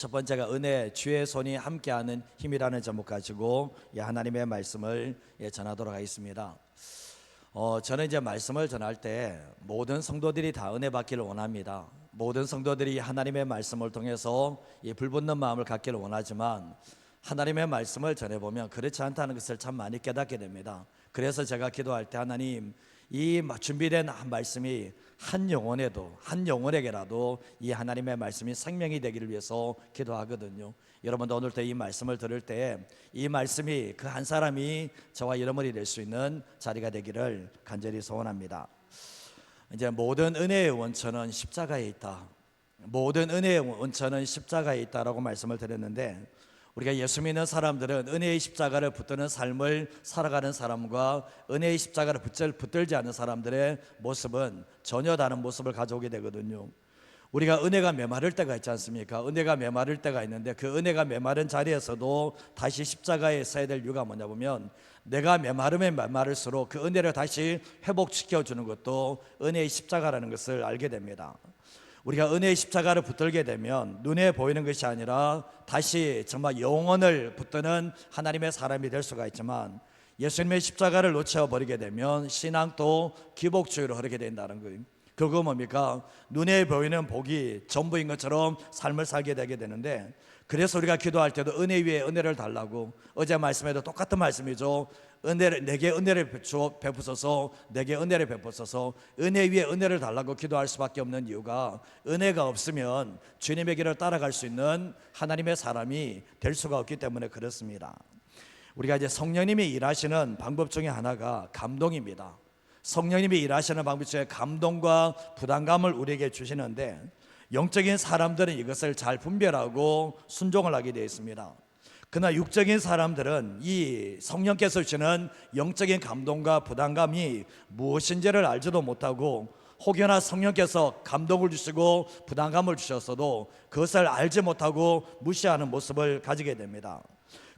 첫 번째가 은혜, 주의 손이 함께하는 힘이라는 제목 가지고 하나님의 말씀을 전하도록 하겠습니다. 저는 이제 말씀을 전할 때 모든 성도들이 다 은혜 받기를 원합니다. 모든 성도들이 하나님의 말씀을 통해서 불붙는 마음을 갖기를 원하지만 하나님의 말씀을 전해보면 그렇지 않다는 것을 참 많이 깨닫게 됩니다. 그래서 제가 기도할 때 하나님, 이 준비된 말씀이 한 영혼에게라도 이 하나님의 말씀이 생명이 되기를 위해서 기도하거든요. 여러분도 오늘도 이 말씀을 들을 때 이 말씀이 그 한 사람이 저와 여러분이 될 수 있는 자리가 되기를 간절히 소원합니다. 이제 모든 은혜의 원천은 십자가에 있다. 모든 은혜의 원천은 십자가에 있다라고 말씀을 드렸는데, 우리가 예수 믿는 사람들은 은혜의 십자가를 붙드는 삶을 살아가는 사람과 은혜의 십자가를 붙들지 않는 사람들의 모습은 전혀 다른 모습을 가져오게 되거든요. 우리가 은혜가 메마를 때가 있지 않습니까? 은혜가 메마를 때가 있는데 그 은혜가 메마른 자리에서도 다시 십자가에 서야 될 이유가 뭐냐 보면, 내가 메마르면 메마를수록 그 은혜를 다시 회복시켜 주는 것도 은혜의 십자가라는 것을 알게 됩니다. 우리가 은혜의 십자가를 붙들게 되면 눈에 보이는 것이 아니라 다시 정말 영혼을 붙드는 하나님의 사람이 될 수가 있지만, 예수님의 십자가를 놓쳐버리게 되면 신앙도 기복주의로 흐르게 된다는 거예요. 그거 뭡니까? 눈에 보이는 복이 전부인 것처럼 삶을 살게 되게 되는데, 그래서 우리가 기도할 때도 은혜 위에 은혜를 달라고, 어제 말씀에도 똑같은 말씀이죠. 내게 은혜를 베푸소서, 내게 은혜를 베푸소서, 은혜 위에 은혜를 달라고 기도할 수밖에 없는 이유가, 은혜가 없으면 주님의 길을 따라갈 수 있는 하나님의 사람이 될 수가 없기 때문에 그렇습니다. 우리가 이제 성령님이 일하시는 방법 중에 하나가 감동입니다. 성령님이 일하시는 방법 중에 감동과 부담감을 우리에게 주시는데, 영적인 사람들은 이것을 잘 분별하고 순종을 하게 되어 있습니다. 그러나 육적인 사람들은 이 성령께서 주시는 영적인 감동과 부담감이 무엇인지를 알지도 못하고, 혹여나 성령께서 감동을 주시고 부담감을 주셨어도 그것을 알지 못하고 무시하는 모습을 가지게 됩니다.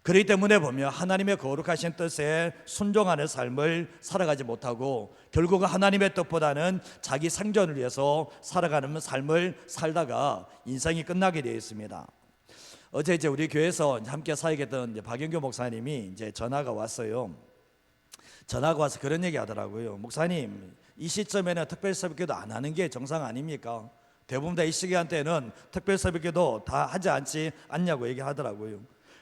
그렇기 때문에 보면 하나님의 거룩하신 뜻에 순종하는 삶을 살아가지 못하고, 결국은 하나님의 뜻보다는 자기 생존을 위해서 살아가는 삶을 살다가 인생이 끝나게 되어 있습니다. 어제 이제 우리 교회에서 함께 사역했던 박영규 목사님이 이제 전화가 왔어요. 전화가 와서 그런 얘기 하더라고요. 목사님, 이 시점에는 특별 새벽기도 안 하는 게 정상 아닙니까? 대부분 다 이 시간대는 특별 새벽기도 다 하지 않냐고 얘기하더라고요.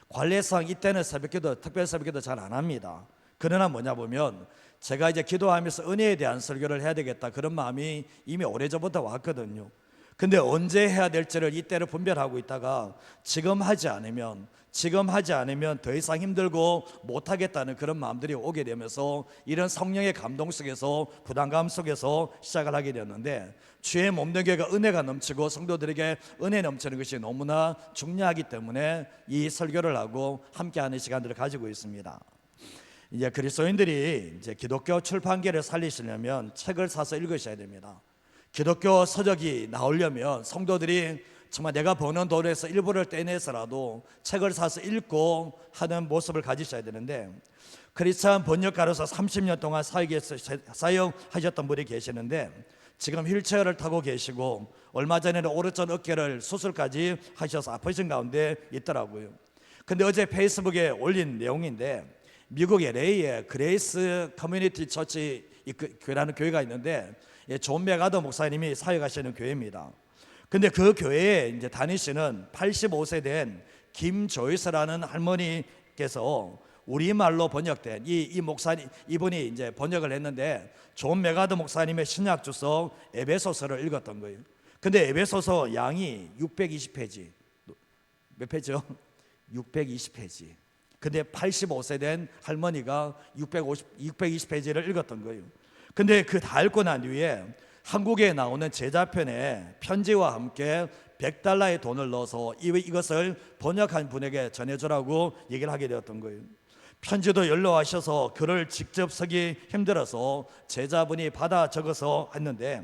관례상 이때는 새벽기도, 특별 새벽기도 잘 안 합니다. 그러나 뭐냐 보면, 제가 이제 기도하면서 은혜에 대한 설교를 해야 되겠다, 그런 마음이 이미 오래전부터 왔거든요. 근데 언제 해야 될지를 이때를 분별하고 있다가 지금 하지 않으면 더 이상 힘들고 못하겠다는 그런 마음들이 오게 되면서, 이런 성령의 감동 속에서, 부담감 속에서 시작을 하게 되었는데, 주의 몸된 교회가 은혜가 넘치고 성도들에게 은혜 넘치는 것이 너무나 중요하기 때문에 이 설교를 하고 함께하는 시간들을 가지고 있습니다. 이제 그리스도인들이 이제 기독교 출판계를 살리시려면 책을 사서 읽으셔야 됩니다. 기독교 서적이 나오려면 성도들이 정말 내가 버는 돈에서 일부를 떼내서라도 책을 사서 읽고 하는 모습을 가지셔야 되는데, 크리스찬 번역가로서 30년 동안 사역하셨던 분이 계시는데, 지금 휠체어를 타고 계시고 얼마 전에는 오른쪽 어깨를 수술까지 하셔서 아프신 가운데 있더라고요. 근데 어제 페이스북에 올린 내용인데, 미국 LA에 그레이스 커뮤니티 처치라는 교회가 있는데, 존 메가더 목사님이 사역하시는 교회입니다. 근데 그 교회에 이제 다니시는 85세 된 김조이스라는 할머니께서 우리말로 번역된 이분이 이제 번역을 했는데, 존 메가더 목사님의 신약 주석 에베소서를 읽었던 거예요. 근데 에베소서 양이 620페이지. 몇 페이지요? 620페이지. 근데 85세 된 할머니가 620페이지를 읽었던 거예요. 근데 그 다 읽고 난 뒤에 한국에 나오는 제자편에 편지와 함께 $100의 돈을 넣어서 이것을 번역한 분에게 전해주라고 얘기를 하게 되었던 거예요. 편지도 연로하셔서 글을 직접 쓰기 힘들어서 제자분이 받아 적어서 했는데,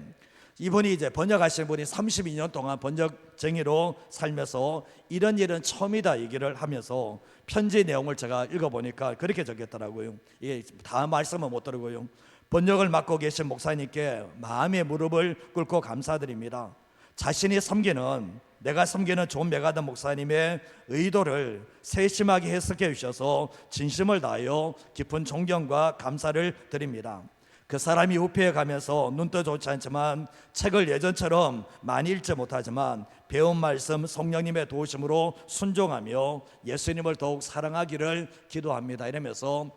이분이 이제 번역하신 분이 32년 동안 번역쟁이로 살면서 이런 일은 처음이다 얘기를 하면서, 편지 내용을 제가 읽어보니까 그렇게 적혔더라고요. 이게 다 말씀은 못 들고요. 번역을 맡고 계신 목사님께 마음의 무릎을 꿇고 감사드립니다. 자신이 섬기는 내가 섬기는 존 메가더 목사님의 의도를 세심하게 해석해 주셔서 진심을 다하여 깊은 존경과 감사를 드립니다. 그 사람이 우패해 가면서 눈도 좋지 않지만 책을 예전처럼 많이 읽지 못하지만 배운 말씀 성령님의 도우심으로 순종하며 예수님을 더욱 사랑하기를 기도합니다. 이러면서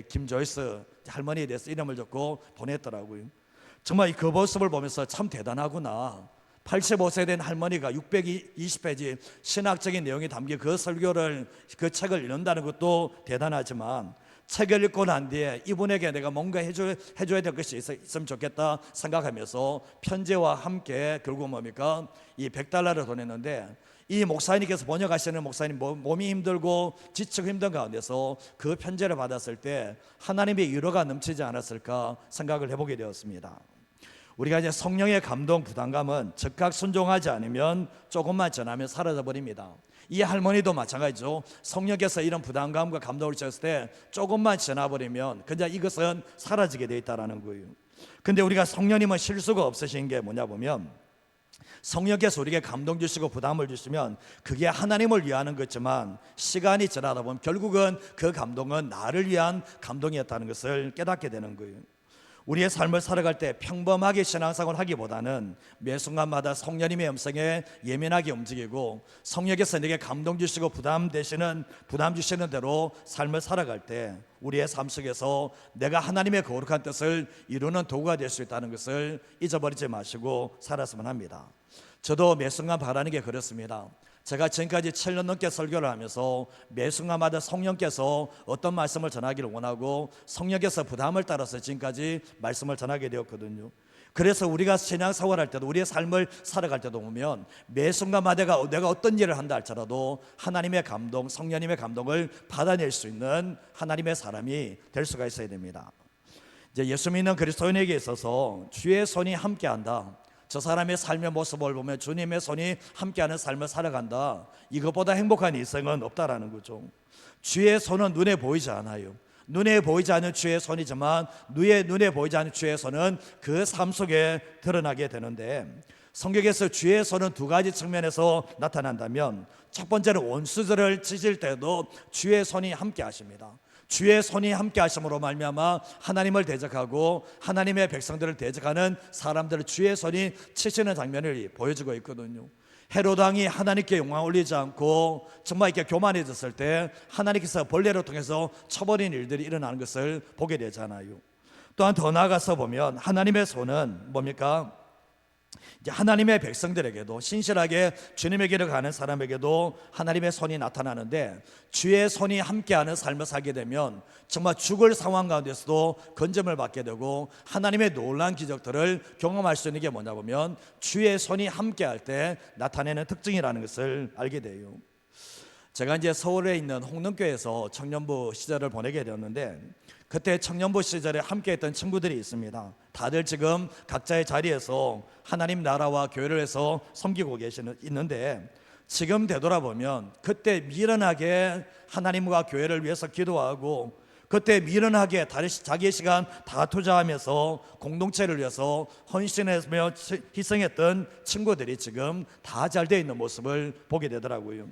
김조이스 할머니에 대해서 이름을 적고 보냈더라고요. 정말 그 모습을 보면서 참 대단하구나. 85세 된 할머니가 620페이지 신학적인 내용이 담긴 그 설교를, 그 책을 읽는다는 것도 대단하지만 책을 읽고 난 뒤에 이분에게 내가 뭔가 해줘야 될 것이 있으면 좋겠다 생각하면서 편지와 함께 결국 뭡니까? 이 $100를 보냈는데, 이 목사님께서 번역하시는 목사님 몸이 힘들고 지치고 힘든 가운데서 그 편지를 받았을 때 하나님의 위로가 넘치지 않았을까 생각을 해보게 되었습니다. 우리가 이제 성령의 감동, 부담감은 즉각 순종하지 않으면 조금만 지나면 사라져 버립니다. 이 할머니도 마찬가지죠. 성령께서 이런 부담감과 감동을 주셨을 때 조금만 지나버리면 그냥 이것은 사라지게 되어 있다는 거예요. 근데 우리가 성령님은 실수가 없으신 게 뭐냐 보면, 성령께서 우리에게 감동 주시고 부담을 주시면 그게 하나님을 위하는 거지만 시간이 지나다 보면 결국은 그 감동은 나를 위한 감동이었다는 것을 깨닫게 되는 거예요. 우리의 삶을 살아갈 때 평범하게 신앙생활을 하기보다는 매 순간마다 성령님의 음성에 예민하게 움직이고 성령께서 내게 감동 주시고 부담 주시는 대로 삶을 살아갈 때 우리의 삶 속에서 내가 하나님의 거룩한 뜻을 이루는 도구가 될 수 있다는 것을 잊어버리지 마시고 살았으면 합니다. 저도 매 순간 바라는 게 그렇습니다. 제가 지금까지 7년 넘게 설교를 하면서 매 순간마다 성령께서 어떤 말씀을 전하기를 원하고 성령께서 부담을 따라서 지금까지 말씀을 전하게 되었거든요. 그래서 우리가 신앙생활 할 때도, 우리의 삶을 살아갈 때도 보면 매 순간마다 내가 어떤 일을 한다 할지라도 하나님의 감동, 성령님의 감동을 받아낼 수 있는 하나님의 사람이 될 수가 있어야 됩니다. 이제 예수 믿는 그리스도인에게 있어서 주의 손이 함께한다, 저 사람의 삶의 모습을 보면 주님의 손이 함께하는 삶을 살아간다, 이것보다 행복한 인생은 없다라는 거죠. 주의 손은 눈에 보이지 않아요. 눈에 보이지 않는 주의 손이지만 눈에 보이지 않는 주의 손은 그 삶 속에 드러나게 되는데, 성경에서 주의 손은 두 가지 측면에서 나타난다면, 첫 번째는 원수들을 찢을 때도 주의 손이 함께 하십니다. 주의 손이 함께 하심으로 말미암아 하나님을 대적하고 하나님의 백성들을 대적하는 사람들을 주의 손이 치시는 장면을 보여주고 있거든요. 헤롯 왕이 하나님께 영광 올리지 않고 정말 이렇게 교만해졌을 때 하나님께서 벌레를 통해서 쳐버린 일들이 일어나는 것을 보게 되잖아요. 또한 더 나아가서 보면 하나님의 손은 뭡니까? 이제 하나님의 백성들에게도, 신실하게 주님의 길을 가는 사람에게도 하나님의 손이 나타나는데, 주의 손이 함께하는 삶을 살게 되면 정말 죽을 상황 가운데서도 건짐을 받게 되고 하나님의 놀라운 기적들을 경험할 수 있는 게 뭐냐 보면 주의 손이 함께할 때 나타내는 특징이라는 것을 알게 돼요. 제가 이제 서울에 있는 홍릉교에서 청년부 시절을 보내게 되었는데, 그때 청년부 시절에 함께했던 친구들이 있습니다. 다들 지금 각자의 자리에서 하나님 나라와 교회를 해서 섬기고 있는데, 지금 되돌아보면 그때 미련하게 하나님과 교회를 위해서 기도하고 그때 미련하게 자기의 시간 다 투자하면서 공동체를 위해서 헌신하며 희생했던 친구들이 지금 다 잘 되어 있는 모습을 보게 되더라고요.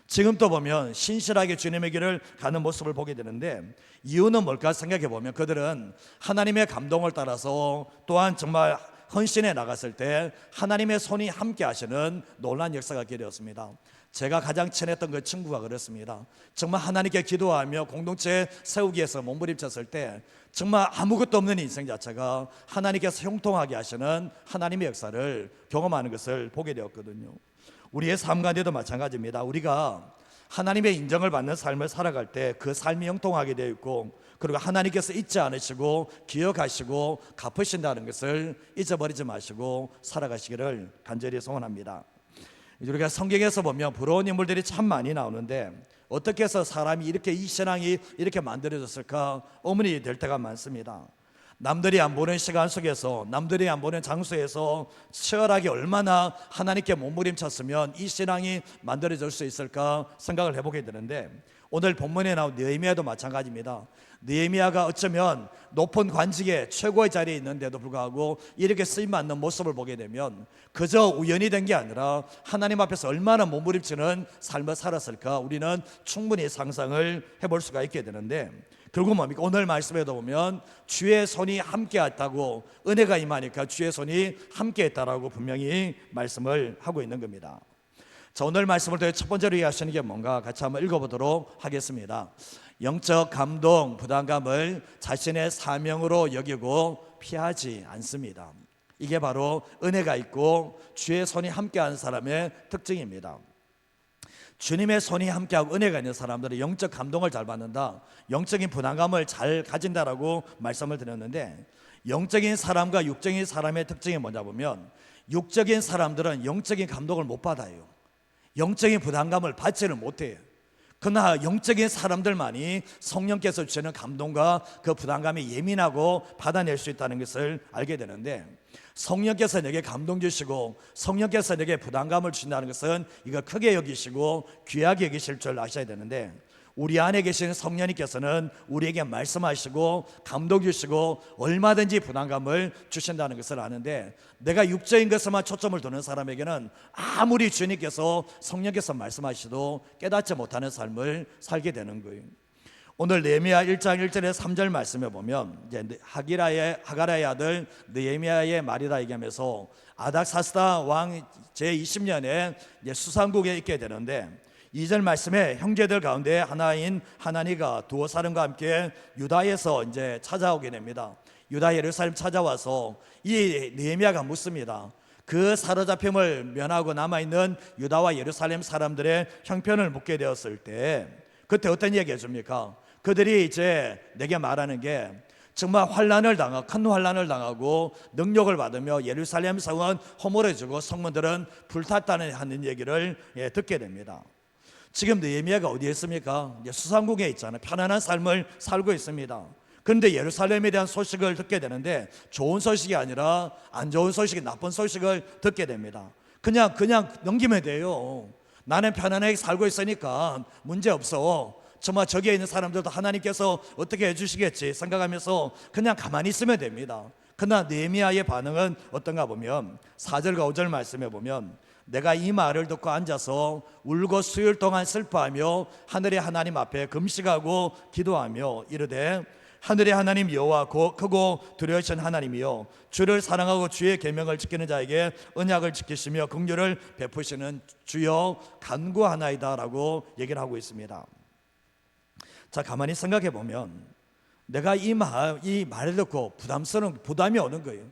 지금 또 보면 신실하게 주님의 길을 가는 모습을 보게 되는데, 이유는 뭘까 생각해 보면 그들은 하나님의 감동을 따라서 또한 정말 헌신해 나갔을 때 하나님의 손이 함께 하시는 놀라운 역사가 있게 되었습니다. 제가 가장 친했던 그 친구가 그렇습니다. 정말 하나님께 기도하며 공동체 세우기 위해서 몸부림쳤을 때 정말 아무것도 없는 인생 자체가 하나님께서 형통하게 하시는 하나님의 역사를 경험하는 것을 보게 되었거든요. 우리의 삶 가운데도 마찬가지입니다. 우리가 하나님의 인정을 받는 삶을 살아갈 때 그 삶이 형통하게 되어 있고, 그리고 하나님께서 잊지 않으시고 기억하시고 갚으신다는 것을 잊어버리지 마시고 살아가시기를 간절히 소원합니다. 우리가 성경에서 보면 부러운 인물들이 참 많이 나오는데, 어떻게 해서 사람이 이 신앙이 이렇게 만들어졌을까 의문이 될 때가 많습니다. 남들이 안 보는 시간 속에서, 남들이 안 보는 장소에서 치열하게 얼마나 하나님께 몸부림쳤으면 이 신앙이 만들어질 수 있을까 생각을 해보게 되는데, 오늘 본문에 나온 느헤미야도 마찬가지입니다. 느헤미야가 어쩌면 높은 관직에 최고의 자리에 있는데도 불구하고 이렇게 쓰임받는 모습을 보게 되면 그저 우연이 된 게 아니라 하나님 앞에서 얼마나 몸부림치는 삶을 살았을까 우리는 충분히 상상을 해볼 수가 있게 되는데, 결국 뭡니까? 오늘 말씀에도 보면 주의 손이 함께했다고, 은혜가 임하니까 주의 손이 함께했다라고 분명히 말씀을 하고 있는 겁니다. 자, 오늘 말씀을 통해 첫 번째로 이해하시는 게 뭔가 같이 한번 읽어보도록 하겠습니다. 영적 감동, 부담감을 자신의 사명으로 여기고 피하지 않습니다. 이게 바로 은혜가 있고 주의 손이 함께하는 사람의 특징입니다. 주님의 손이 함께하고 은혜가 있는 사람들은 영적 감동을 잘 받는다, 영적인 부담감을 잘 가진다라고 말씀을 드렸는데, 영적인 사람과 육적인 사람의 특징이 뭐냐 보면 육적인 사람들은 영적인 감동을 못 받아요. 영적인 부담감을 받지를 못해요. 그러나 영적인 사람들만이 성령께서 주시는 감동과 그 부담감이 예민하고 받아낼 수 있다는 것을 알게 되는데, 성령께서 내게 감동 주시고 성령께서 내게 부담감을 주신다는 것은 이거 크게 여기시고 귀하게 여기실 줄 아셔야 되는데, 우리 안에 계신 성령님께서는 우리에게 말씀하시고 감동 주시고 얼마든지 부담감을 주신다는 것을 아는데, 내가 육적인 것에만 초점을 두는 사람에게는 아무리 주님께서 성령께서 말씀하시도 깨닫지 못하는 삶을 살게 되는 거예요. 오늘 느헤미야 1장 1절에 3절 말씀에 보면 이제 하가라의 아들 느헤미야의 말이라 얘기하면서 아닥사스다 왕 제20년에 수상국에 있게 되는데, 2절 말씀에 형제들 가운데 하나인 하나니가 두어 사람과 함께 유다에서 이제 찾아오게 됩니다. 유다 예루살렘 찾아와서 이 느헤미야가 묻습니다. 그 사로잡힘을 면하고 남아있는 유다와 예루살렘 사람들의 형편을 묻게 되었을 때 그때 어떤 얘기 해줍니까? 그들이 이제 내게 말하는 게 정말 큰 환난을 당하고 능력을 받으며 예루살렘 성은 허물어지고 성문들은 불탔다는 하는 얘기를 듣게 됩니다. 지금 느헤미야가 어디에 있습니까? 수상국에 있잖아요. 편안한 삶을 살고 있습니다. 그런데 예루살렘에 대한 소식을 듣게 되는데 좋은 소식이 아니라 안 좋은 소식이, 나쁜 소식을 듣게 됩니다. 그냥 넘기면 돼요. 나는 편안하게 살고 있으니까 문제없어. 정말 저기에 있는 사람들도 하나님께서 어떻게 해주시겠지 생각하면서 그냥 가만히 있으면 됩니다. 그러나 느헤미야의 반응은 어떤가 보면 4절과 5절 말씀에 보면, 내가 이 말을 듣고 앉아서 울고 수일 동안 슬퍼하며 하늘의 하나님 앞에 금식하고 기도하며 이르되, 하늘의 하나님 여호와 크고 두려우신 하나님이여, 주를 사랑하고 주의 계명을 지키는 자에게 언약을 지키시며 긍휼을 베푸시는 주여 간구하나이다 라고 얘기를 하고 있습니다. 자, 가만히 생각해 보면 내가 이 말을 듣고 부담이 오는 거예요.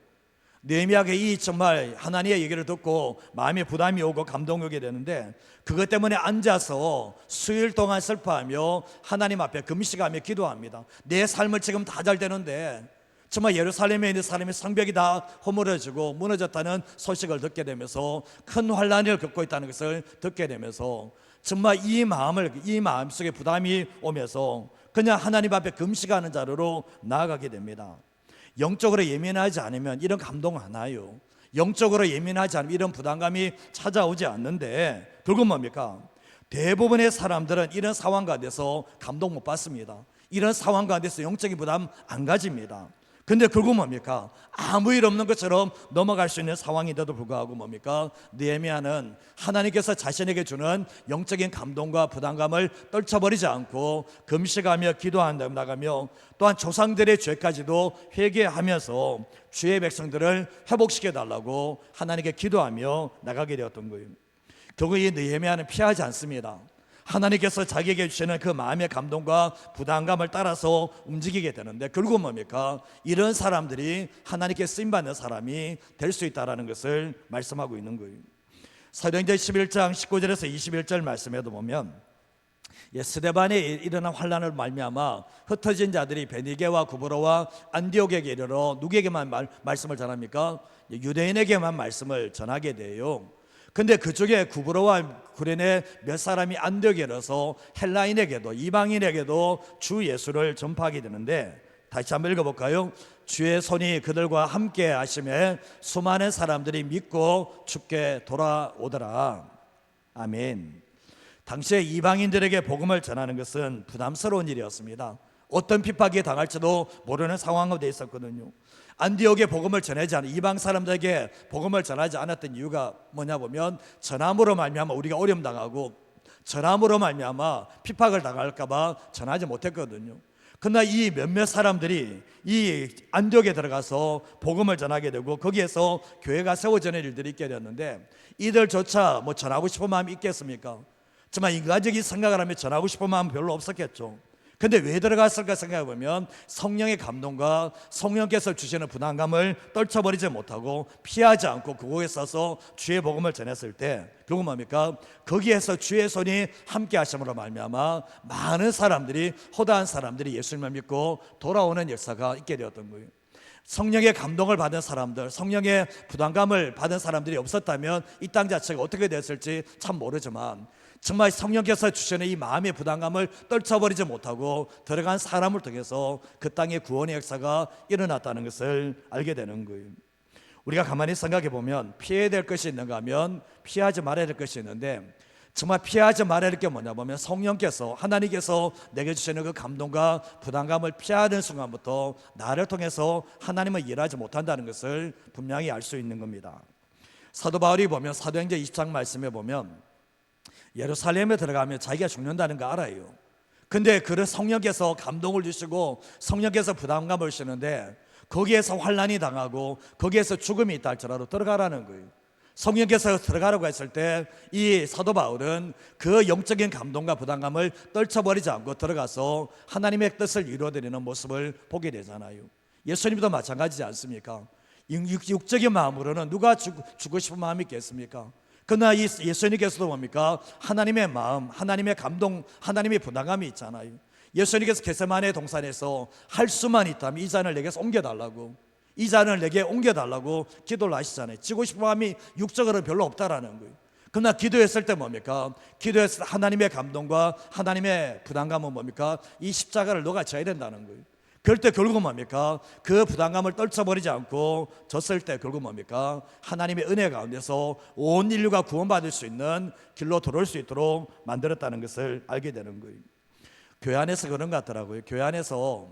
느헤미야가 이 정말 하나님의 얘기를 듣고 마음에 부담이 오고 감동이 오게 되는데, 그것 때문에 앉아서 수일 동안 슬퍼하며 하나님 앞에 금식하며 기도합니다. 내 삶을 지금 다 잘 되는데 정말 예루살렘에 있는 사람의 성벽이 다 허물어지고 무너졌다는 소식을 듣게 되면서 큰 환난을 겪고 있다는 것을 듣게 되면서 정말 이 마음속에 부담이 오면서 그냥 하나님 앞에 금식하는 자리로 나아가게 됩니다. 영적으로 예민하지 않으면 이런 감동 안 와요. 영적으로 예민하지 않으면 이런 부담감이 찾아오지 않는데, 결국 뭡니까? 대부분의 사람들은 이런 상황 가운데서 감동 못 받습니다. 이런 상황 가운데서 영적인 부담 안 가집니다. 근데 결국 뭡니까? 아무 일 없는 것처럼 넘어갈 수 있는 상황인데도 불구하고 뭡니까? 느헤미야는 하나님께서 자신에게 주는 영적인 감동과 부담감을 떨쳐버리지 않고 금식하며 기도한다 나가며, 또한 조상들의 죄까지도 회개하면서 주의 백성들을 회복시켜 달라고 하나님께 기도하며 나가게 되었던 거예요. 결국 이 느헤미야는 피하지 않습니다. 하나님께서 자기에게 주시는 그 마음의 감동과 부담감을 따라서 움직이게 되는데, 결국은 뭡니까? 이런 사람들이 하나님께 쓰임받는 사람이 될 수 있다는 것을 말씀하고 있는 거예요. 사도행전 11장 19절에서 21절 말씀에도 보면, 스데반에 일어난 환난을 말미암아 흩어진 자들이 베니게와 구브로와 안디옥에게 이르러 누구에게만 말씀을 전합니까? 유대인에게만 말씀을 전하게 돼요. 근데 그쪽에 구브로와 구레네 몇 사람이 안디옥에 이르러서 헬라인에게도 이방인에게도 주 예수를 전파하게 되는데, 다시 한번 읽어볼까요? 주의 손이 그들과 함께 하심에 수많은 사람들이 믿고 주께 돌아오더라. 아멘. 당시에 이방인들에게 복음을 전하는 것은 부담스러운 일이었습니다. 어떤 핍박이 당할지도 모르는 상황으로 되어 있었거든요. 안디옥에 복음을 전하지 않은 이방 사람들에게 복음을 전하지 않았던 이유가 뭐냐 보면 전함으로 말미암아 우리가 어려움 당하고 전함으로 말미암아 핍박을 당할까 봐 전하지 못했거든요. 그러나 이 몇몇 사람들이 이 안디옥에 들어가서 복음을 전하게 되고 거기에서 교회가 세워지는 일들이 있게 되었는데 이들조차 뭐 전하고 싶은 마음이 있겠습니까? 정말 인간적인 생각을 하면 전하고 싶은 마음은 별로 없었겠죠. 근데 왜 들어갔을까 생각해 보면 성령의 감동과 성령께서 주시는 부담감을 떨쳐버리지 못하고 피하지 않고 그곳에 서서 주의 복음을 전했을 때 결국 뭡니까? 거기에서 주의 손이 함께 하심으로 말미암아 많은 사람들이, 허다한 사람들이 예수님을 믿고 돌아오는 역사가 있게 되었던 거예요. 성령의 감동을 받은 사람들, 성령의 부담감을 받은 사람들이 없었다면 이 땅 자체가 어떻게 됐을지 참 모르지만 정말 성령께서 주시는 이 마음의 부담감을 떨쳐버리지 못하고 들어간 사람을 통해서 그 땅의 구원의 역사가 일어났다는 것을 알게 되는 거예요. 우리가 가만히 생각해 보면 피해야 될 것이 있는가 하면 피하지 말아야 될 것이 있는데 정말 피하지 말아야 될 게 뭐냐 보면 성령께서, 하나님께서 내게 주시는 그 감동과 부담감을 피하는 순간부터 나를 통해서 하나님은 일하지 못한다는 것을 분명히 알 수 있는 겁니다. 사도 바울이 보면 사도행전 20장 말씀에 보면 예루살렘에 들어가면 자기가 죽는다는 거 알아요. 근데 그를 성령께서 감동을 주시고 성령께서 부담감을 주시는데 거기에서 환난이 당하고 거기에서 죽음이 있다 할지라도 들어가라는 거예요. 성령께서 들어가라고 했을 때 이 사도 바울은 그 영적인 감동과 부담감을 떨쳐버리지 않고 들어가서 하나님의 뜻을 이루어드리는 모습을 보게 되잖아요. 예수님도 마찬가지지 않습니까? 육적인 마음으로는 누가 죽고 싶은 마음이 있겠습니까? 그러나 이 예수님께서도 뭡니까? 하나님의 마음, 하나님의 감동, 하나님의 부담감이 있잖아요. 예수님께서 겟세마네 동산에서 할 수만 있다면 이 잔을 내게서 옮겨달라고, 이 잔을 내게 옮겨달라고 기도를 하시잖아요. 지고 싶은 마음이 육적으로는 별로 없다라는 거예요. 그러나 기도했을 때 뭡니까? 기도했을 때 하나님의 감동과 하나님의 부담감은 뭡니까? 이 십자가를 너가 져야 된다는 거예요. 그럴 때 결국 뭡니까? 그 부담감을 떨쳐버리지 않고 졌을 때 결국 뭡니까? 하나님의 은혜 가운데서 온 인류가 구원받을 수 있는 길로 들어올 수 있도록 만들었다는 것을 알게 되는 거예요. 교회 안에서 그런 것 같더라고요. 교회 안에서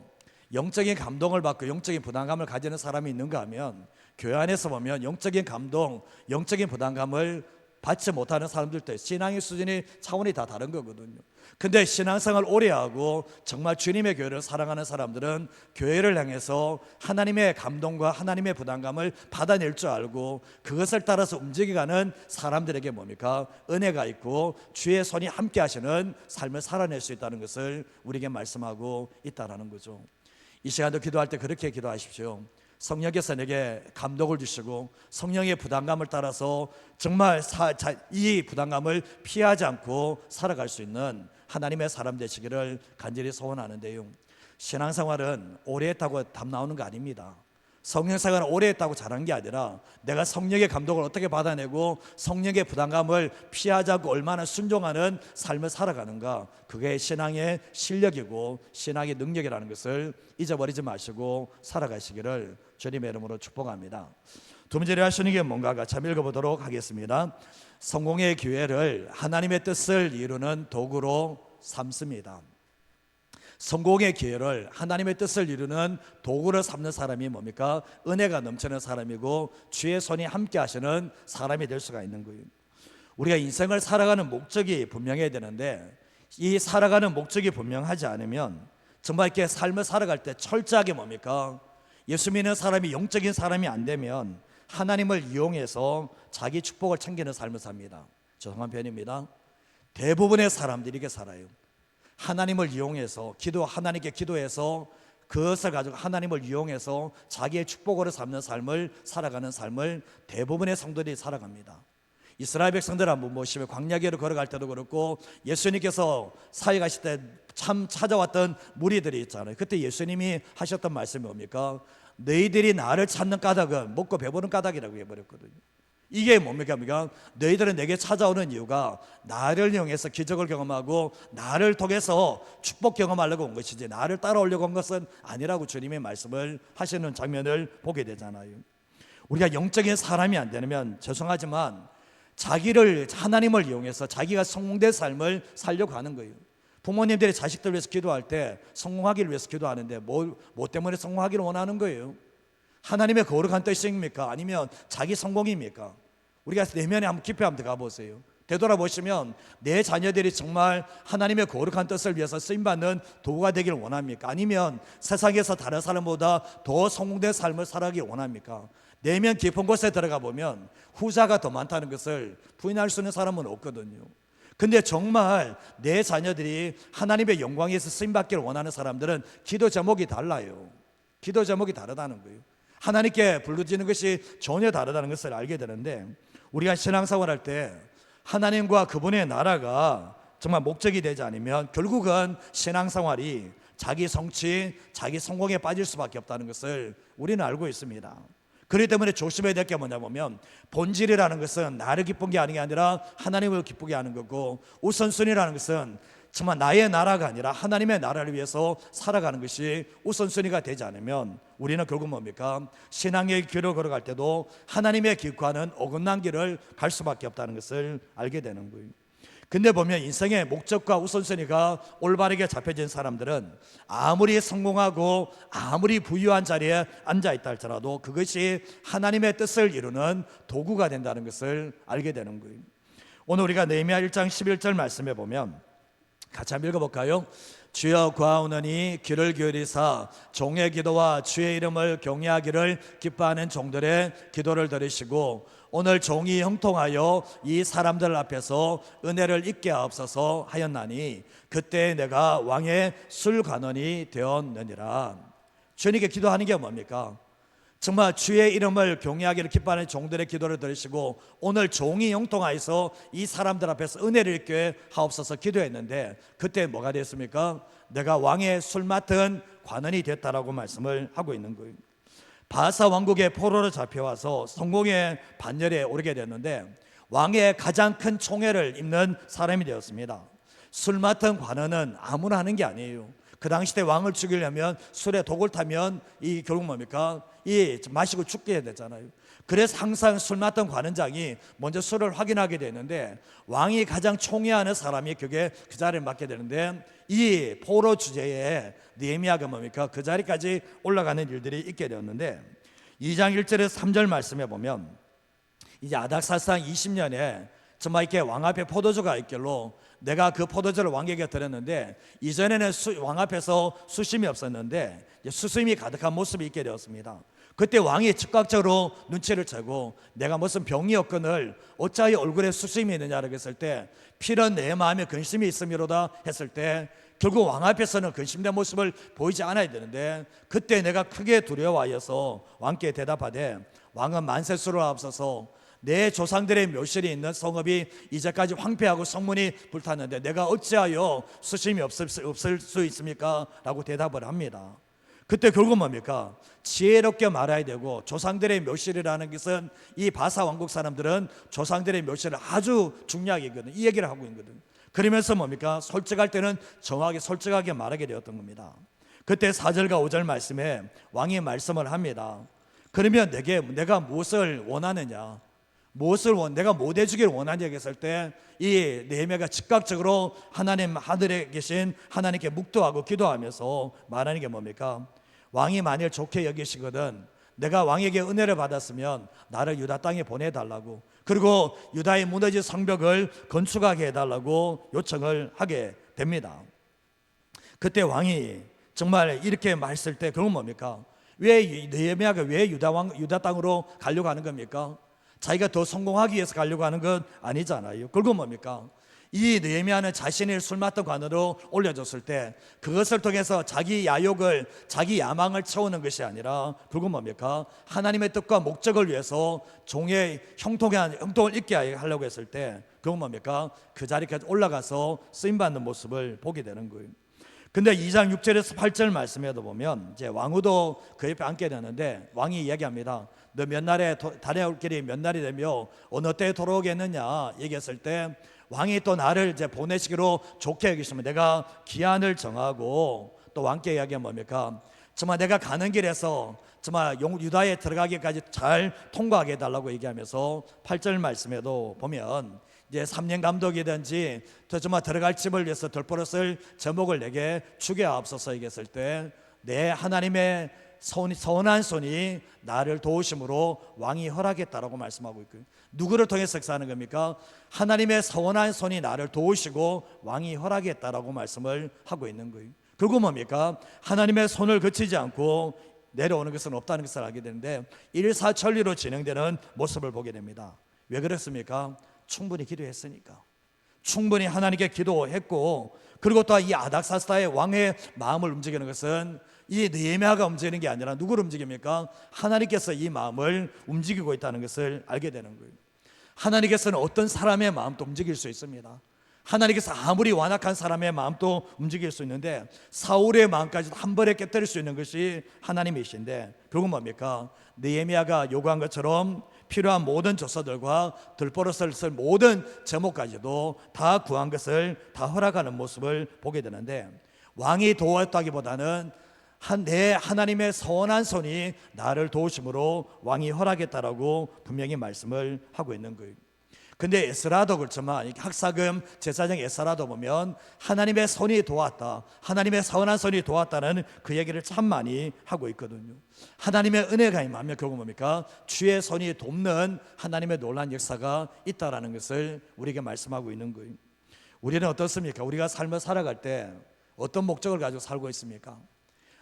영적인 감동을 받고 영적인 부담감을 가지는 사람이 있는가 하면 교회 안에서 보면 영적인 감동, 영적인 부담감을 받지 못하는 사람들도 신앙의 수준이 차원이 다 다른 거거든요. 근데 신앙생활 오래 하고 정말 주님의 교회를 사랑하는 사람들은 교회를 향해서 하나님의 감동과 하나님의 부담감을 받아낼 줄 알고 그것을 따라서 움직여가는 사람들에게 뭡니까? 은혜가 있고 주의 손이 함께 하시는 삶을 살아낼 수 있다는 것을 우리에게 말씀하고 있다는 거죠. 이 시간도 기도할 때 그렇게 기도하십시오. 성령께서 내게 감동을 주시고 성령의 부담감을 따라서 정말 이 부담감을 피하지 않고 살아갈 수 있는 하나님의 사람 되시기를 간절히 소원하는데요. 신앙생활은 오래 했다고 답 나오는 거 아닙니다. 성령생활은 오래 했다고 잘한 게 아니라 내가 성령의 감동을 어떻게 받아내고 성령의 부담감을 피하지 않고 얼마나 순종하는 삶을 살아가는가, 그게 신앙의 실력이고 신앙의 능력이라는 것을 잊어버리지 마시고 살아가시기를 주님의 이름으로 축복합니다. 두 번째로 하시는 게 뭔가가 참 읽어보도록 하겠습니다. 성공의 기회를 하나님의 뜻을 이루는 도구로 삼습니다. 성공의 기회를 하나님의 뜻을 이루는 도구로 삼는 사람이 뭡니까? 은혜가 넘치는 사람이고 주의 손이 함께 하시는 사람이 될 수가 있는 거예요. 우리가 인생을 살아가는 목적이 분명해야 되는데 이 살아가는 목적이 분명하지 않으면 정말 이렇게 삶을 살아갈 때 철저하게 뭡니까? 예수 믿는 사람이 영적인 사람이 안 되면 하나님을 이용해서 자기 축복을 챙기는 삶을 삽니다. 죄송한 편입니다. 대부분의 사람들이 이렇게 살아요. 하나님을 이용해서 하나님께 기도해서 그것을 가지고 하나님을 이용해서 자기의 축복으로 삼는 삶을 살아가는 삶을 대부분의 성도들이 살아갑니다. 이스라엘 백성들 한번 보시면 광야길을 걸어갈 때도 그렇고 예수님께서 사역하실 때 참 찾아왔던 무리들이 있잖아요. 그때 예수님이 하셨던 말씀이 뭡니까? 너희들이 나를 찾는 까닭은 먹고 배부른 까닭이라고 해버렸거든요. 이게 뭡니까? 너희들은 내게 찾아오는 이유가 나를 이용해서 기적을 경험하고 나를 통해서 축복 경험하려고 온 것이지 나를 따라오려고 온 것은 아니라고 주님의 말씀을 하시는 장면을 보게 되잖아요. 우리가 영적인 사람이 안 되면 죄송하지만 자기를 하나님을 이용해서 자기가 성공된 삶을 살려고 하는 거예요. 부모님들이 자식들 위해서 기도할 때 성공하기를 위해서 기도하는데 뭐 때문에 성공하기를 원하는 거예요? 하나님의 거룩한 뜻입니까? 아니면 자기 성공입니까? 우리가 내면에 한번 깊이 한번 들어가 보세요. 되돌아보시면 내 자녀들이 정말 하나님의 거룩한 뜻을 위해서 쓰임받는 도구가 되기를 원합니까? 아니면 세상에서 다른 사람보다 더 성공된 삶을 살아가기 원합니까? 내면 깊은 곳에 들어가 보면 후자가 더 많다는 것을 부인할 수 있는 사람은 없거든요. 근데 정말 내 자녀들이 하나님의 영광에서 쓰임받기를 원하는 사람들은 기도 제목이 달라요. 기도 제목이 다르다는 거예요. 하나님께 부르짖는 것이 전혀 다르다는 것을 알게 되는데, 우리가 신앙생활할 때 하나님과 그분의 나라가 정말 목적이 되지 않으면 결국은 신앙생활이 자기 성취, 자기 성공에 빠질 수밖에 없다는 것을 우리는 알고 있습니다. 그렇기 때문에 조심해야 될 게 뭐냐 보면, 본질이라는 것은 나를 기쁜 게 아니라 하나님을 기쁘게 하는 거고, 우선순위라는 것은 정말 나의 나라가 아니라 하나님의 나라를 위해서 살아가는 것이 우선순위가 되지 않으면 우리는 결국 뭡니까? 신앙의 길을 걸어갈 때도 하나님의 길과는 어긋난 길을 갈 수밖에 없다는 것을 알게 되는 거예요. 근데 보면 인생의 목적과 우선순위가 올바르게 잡혀진 사람들은 아무리 성공하고 아무리 부유한 자리에 앉아있다 할지라도 그것이 하나님의 뜻을 이루는 도구가 된다는 것을 알게 되는 거예요. 오늘 우리가 느헤미야 1장 11절 말씀에 보면 같이 한번 읽어볼까요? 주여 구하오노니 귀를 기울이사 종의 기도와 주의 이름을 경외하기를 기뻐하는 종들의 기도를 들으시고 오늘 종이 형통하여 이 사람들 앞에서 은혜를 잊게 하옵소서 하였나니 그때 내가 왕의 술관원이 되었느니라. 주님께 기도하는 게 뭡니까? 정말 주의 이름을 경외하기를 기뻐하는 종들의 기도를 들으시고 오늘 종이 형통하여서 이 사람들 앞에서 은혜를 잊게 하옵소서 기도했는데 그때 뭐가 됐습니까? 내가 왕의 술 맡은 관원이 됐다라고 말씀을 하고 있는 거예요. 바사 왕국의 포로로 잡혀와서 성공의 반열에 오르게 됐는데 왕의 가장 큰 총애를 입는 사람이 되었습니다. 술 맡은 관원은 아무나 하는 게 아니에요. 그 당시 때 왕을 죽이려면 술에 독을 타면 이 결국 뭡니까? 이 마시고 죽게 되잖아요. 그래서 항상 술 맡던 관원장이 먼저 술을 확인하게 되는데 왕이 가장 총애하는 사람이 그게 그 자리를 맡게 되는데 이 포로 주제에 느헤미야가 뭡니까? 그 자리까지 올라가는 일들이 있게 되었는데 2장 1절에서 3절 말씀에 보면 이제 아닥사스당 20년에 정말 이렇게 왕 앞에 포도주가 있길로 내가 그 포도주를 왕에게 드렸는데 이전에는 왕 앞에서 수심이 없었는데 수심이 가득한 모습이 있게 되었습니다. 그때 왕이 즉각적으로 눈치를 채고 내가 무슨 병이었거늘 어찌하여 얼굴에 수심이 있느냐라고 했을 때 필은 내 마음에 근심이 있음이로다 했을 때 결국 왕 앞에서는 근심된 모습을 보이지 않아야 되는데 그때 내가 크게 두려워하여서 왕께 대답하되 왕은 만세수를 앞서서 내 조상들의 묘실이 있는 성읍이 이제까지 황폐하고 성문이 불탔는데 내가 어찌하여 수심이 없을 수 있습니까? 라고 대답을 합니다. 그때 결국 뭡니까? 지혜롭게 말해야 되고 조상들의 묘실이라는 것은 이 바사 왕국 사람들은 조상들의 묘실을 아주 중요하게 여기거든. 이 얘기를 하고 있거든. 그러면서 뭡니까? 솔직할 때는 정확하게 솔직하게 말하게 되었던 겁니다. 그때 4절과 5절 말씀에 왕이 말씀을 합니다. 그러면 내가 무엇을 원하느냐? 내가 뭐 해주기를 원하냐 했을 때 이 느헤미야가 즉각적으로 하나님 하늘에 계신 하나님께 묵도하고 기도하면서 말하는 게 뭡니까? 왕이 만일 좋게 여기시거든 내가 왕에게 은혜를 받았으면 나를 유다 땅에 보내달라고 그리고 유다의 무너진 성벽을 건축하게 해달라고 요청을 하게 됩니다. 그때 왕이 정말 이렇게 말했을 때 그건 뭡니까? 왜 느헤미야가 왜 유다 땅으로 가려고 하는 겁니까? 자기가 더 성공하기 위해서 가려고 하는 건 아니잖아요. 결국 뭡니까? 이 느헤미야는 자신을 술 맡던 관으로 올려줬을 때 그것을 통해서 자기 야욕을 자기 야망을 채우는 것이 아니라 결국 뭡니까? 하나님의 뜻과 목적을 위해서 종의 형통을 잊게 하려고 했을 때 그건 뭡니까? 그 자리까지 올라가서 쓰임받는 모습을 보게 되는 거예요. 근데 2장 6절에서 8절 말씀에도 보면 이제 왕후도 그 옆에 앉게 되는데 왕이 이야기합니다. 너 몇 날에 다녀올 길이 몇 날이 되며 어느 때에 돌아오겠느냐 얘기했을 때 왕이 또 나를 이제 보내시기로 좋게 여기시면 내가 기한을 정하고 또 왕께 이야기하면 뭡니까? 정말 내가 가는 길에서 정말 유다에 들어가기까지 잘 통과하게 해달라고 얘기하면서 8절 말씀에도 보면 이제 3년 감독이든지 또 정말 들어갈 집을 위해서 들보릇을 제목을 내게 주게 하옵소서 얘기했을 때 내 하나님의 선한 손이 나를 도우심으로 왕이 허락했다라고 말씀하고 있고요. 누구를 통해서 역사하는 겁니까? 하나님의 선한 손이 나를 도우시고 왕이 허락했다라고 말씀을 하고 있는 거예요. 결국 뭡니까? 하나님의 손을 그치지 않고 내려오는 것은 없다는 것을 알게 되는데 일사천리로 진행되는 모습을 보게 됩니다. 왜 그렇습니까? 충분히 기도했으니까. 충분히 하나님께 기도했고, 그리고 또 이 아닥사스다의 왕의 마음을 움직이는 것은 이 느헤미야가 움직이는 게 아니라 누구를 움직입니까? 하나님께서 이 마음을 움직이고 있다는 것을 알게 되는 거예요. 하나님께서는 어떤 사람의 마음도 움직일 수 있습니다. 하나님께서 아무리 완악한 사람의 마음도 움직일 수 있는데 사울의 마음까지도 한 번에 깨뜨릴 수 있는 것이 하나님이신데, 결국 뭡니까? 느헤미야가 요구한 것처럼 필요한 모든 조서들과 들보릇을 쓸 모든 제목까지도 다 구한 것을 다 허락하는 모습을 보게 되는데, 왕이 도왔다기보다는 내 하나님의 선한 손이 나를 도우심으로 왕이 허락했다라고 분명히 말씀을 하고 있는 거예요. 근데 에스라도 그렇지만 학사금 제사장 에스라도 보면 하나님의 손이 도왔다, 하나님의 선한 손이 도왔다는 그 얘기를 참 많이 하고 있거든요. 하나님의 은혜가 임하면 결국 뭡니까? 주의 손이 돕는 하나님의 놀라운 역사가 있다라는 것을 우리에게 말씀하고 있는 거예요. 우리는 어떻습니까? 우리가 삶을 살아갈 때 어떤 목적을 가지고 살고 있습니까?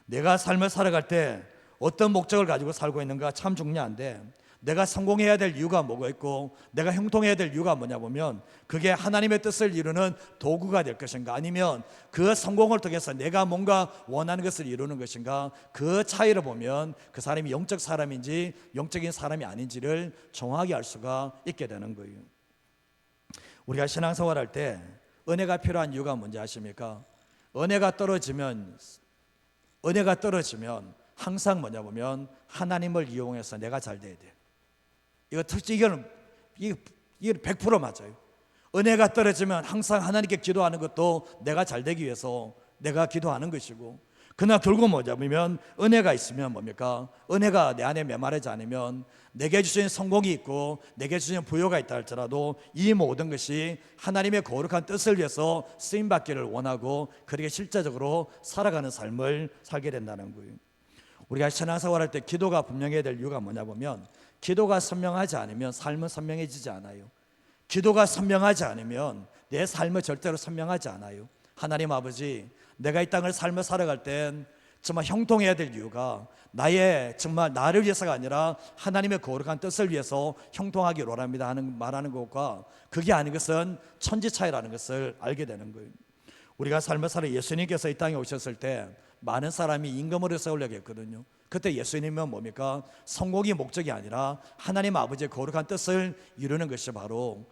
내가 삶을 살아갈 때 어떤 목적을 가지고 살고 있는가 참 중요한데, 내가 성공해야 될 이유가 뭐가 있고 내가 형통해야 될 이유가 뭐냐 보면 그게 하나님의 뜻을 이루는 도구가 될 것인가, 아니면 그 성공을 통해서 내가 뭔가 원하는 것을 이루는 것인가, 그 차이를 보면 그 사람이 영적 사람인지 영적인 사람이 아닌지를 정확히 알 수가 있게 되는 거예요. 우리가 신앙생활할 때 은혜가 필요한 이유가 뭔지 아십니까? 은혜가 떨어지면 항상 뭐냐 보면 하나님을 이용해서 내가 잘 돼야 돼. 이거는 100% 맞아요. 은혜가 떨어지면 항상 하나님께 기도하는 것도 내가 잘 되기 위해서 내가 기도하는 것이고, 그러나 결국 뭐냐 보면 은혜가 있으면 뭡니까? 은혜가 내 안에 메마르지 않으면 내게 주신 성공이 있고 내게 주신 부여가 있다 할지라도 이 모든 것이 하나님의 거룩한 뜻을 위해서 쓰임받기를 원하고 그렇게 실제적으로 살아가는 삶을 살게 된다는 거예요. 우리가 신앙생활할 때 기도가 분명해야 될 이유가 뭐냐 보면 기도가 선명하지 않으면 삶은 선명해지지 않아요. 기도가 선명하지 않으면 내 삶은 절대로 선명하지 않아요. 하나님 아버지, 내가 이 땅을 삶을 살아갈 땐 정말 형통해야 될 이유가 정말 나를 위해서가 아니라 하나님의 거룩한 뜻을 위해서 형통하기를 원합니다 하는 말하는 것과 그게 아닌 것은 천지 차이라는 것을 알게 되는 거예요. 우리가 삶을 살아 예수님께서 이 땅에 오셨을 때 많은 사람이 임금으로 세우려고 했거든요. 그때 예수님은 뭡니까? 성공이 목적이 아니라 하나님 아버지의 거룩한 뜻을 이루는 것이 바로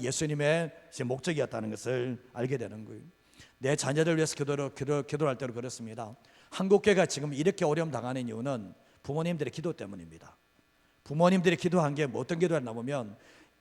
예수님의 목적이었다는 것을 알게 되는 거예요. 내 자녀들 위해서 기도할 때도 그렇습니다. 한국교회가 지금 이렇게 어려움 당하는 이유는 부모님들의 기도 때문입니다. 부모님들이 기도한 게 어떤 기도였나 보면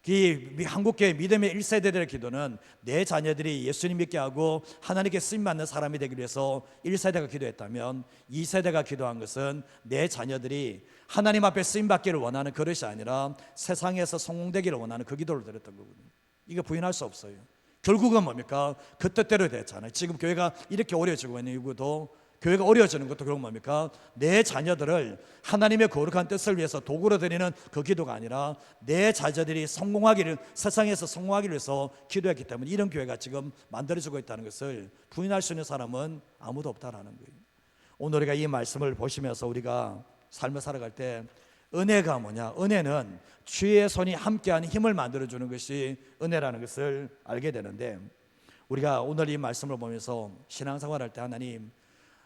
이 한국교회 믿음의 1세대들의 기도는 내 자녀들이 예수님 믿게 하고 하나님께 쓰임받는 사람이 되기 위해서 1세대가 기도했다면 2세대가 기도한 것은 내 자녀들이 하나님 앞에 쓰임받기를 원하는 그릇이 아니라 세상에서 성공되기를 원하는 그 기도를 드렸던 거거든요. 이거 부인할 수 없어요. 결국은 뭡니까? 그 뜻대로 됐잖아요. 지금 교회가 이렇게 어려워지고 있는 이유도, 교회가 어려워지는 것도 결국 뭡니까? 내 자녀들을 하나님의 거룩한 뜻을 위해서 도구로 드리는 그 기도가 아니라 내 자녀들이 세상에서 성공하기를 위해서 기도했기 때문에 이런 교회가 지금 만들어지고 있다는 것을 부인할 수 있는 사람은 아무도 없다라는 거예요. 오늘 우리가 이 말씀을 보시면서 우리가 삶을 살아갈 때 은혜가 뭐냐? 은혜는 주의 손이 함께하는 힘을 만들어주는 것이 은혜라는 것을 알게 되는데, 우리가 오늘 이 말씀을 보면서 신앙생활할 때 하나님,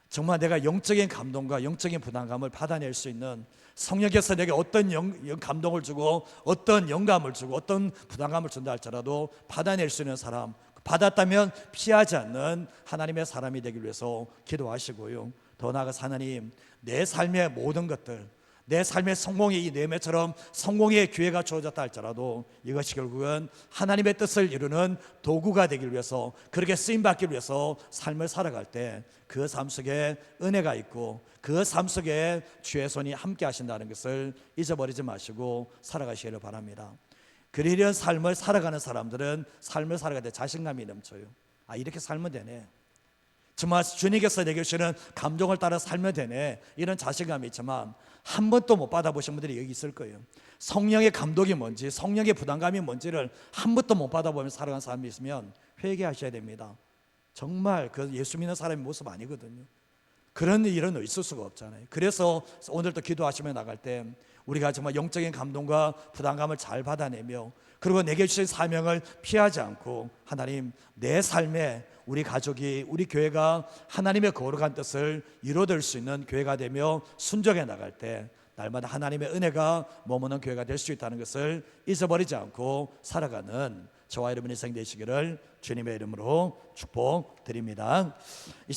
정말 내가 영적인 감동과 영적인 부담감을 받아낼 수 있는, 성령께서 내게 어떤 감동을 주고 어떤 영감을 주고 어떤 부담감을 준다 할지라도 받아낼 수 있는 사람, 받았다면 피하지 않는 하나님의 사람이 되기 위해서 기도하시고요. 더 나아가서 하나님, 내 삶의 모든 것들, 내 삶의 성공이 이 네헤미야처럼 성공의 기회가 주어졌다 할지라도 이것이 결국은 하나님의 뜻을 이루는 도구가 되기 위해서, 그렇게 쓰임받기 위해서 삶을 살아갈 때 그 삶 속에 은혜가 있고 그 삶 속에 주의 손이 함께 하신다는 것을 잊어버리지 마시고 살아가시기를 바랍니다. 그리한 삶을 살아가는 사람들은 삶을 살아갈 때 자신감이 넘쳐요. 아, 이렇게 살면 되네, 정말 주님께서 내게 주시는 감동을 따라 살면 되네, 이런 자신감이 있지만 한 번도 못 받아보신 분들이 여기 있을 거예요. 성령의 감독이 뭔지, 성령의 부담감이 뭔지를 한 번도 못 받아보면서 살아가는 사람이 있으면 회개하셔야 됩니다. 정말 그 예수 믿는 사람의 모습 아니거든요. 그런 일은 있을 수가 없잖아요. 그래서 오늘도 기도하시며 나갈 때 우리가 정말 영적인 감동과 부담감을 잘 받아내며, 그리고 내게 주신 사명을 피하지 않고 하나님, 내 삶에 우리 가족이, 우리 교회가 하나님의 거룩한 뜻을 이루어질 수 있는 교회가 되며 순종해 나갈 때 날마다 하나님의 은혜가 머무는 교회가 될 수 있다는 것을 잊어버리지 않고 살아가는 저와 여러분의 인생 되시기를 주님의 이름으로 축복드립니다. 이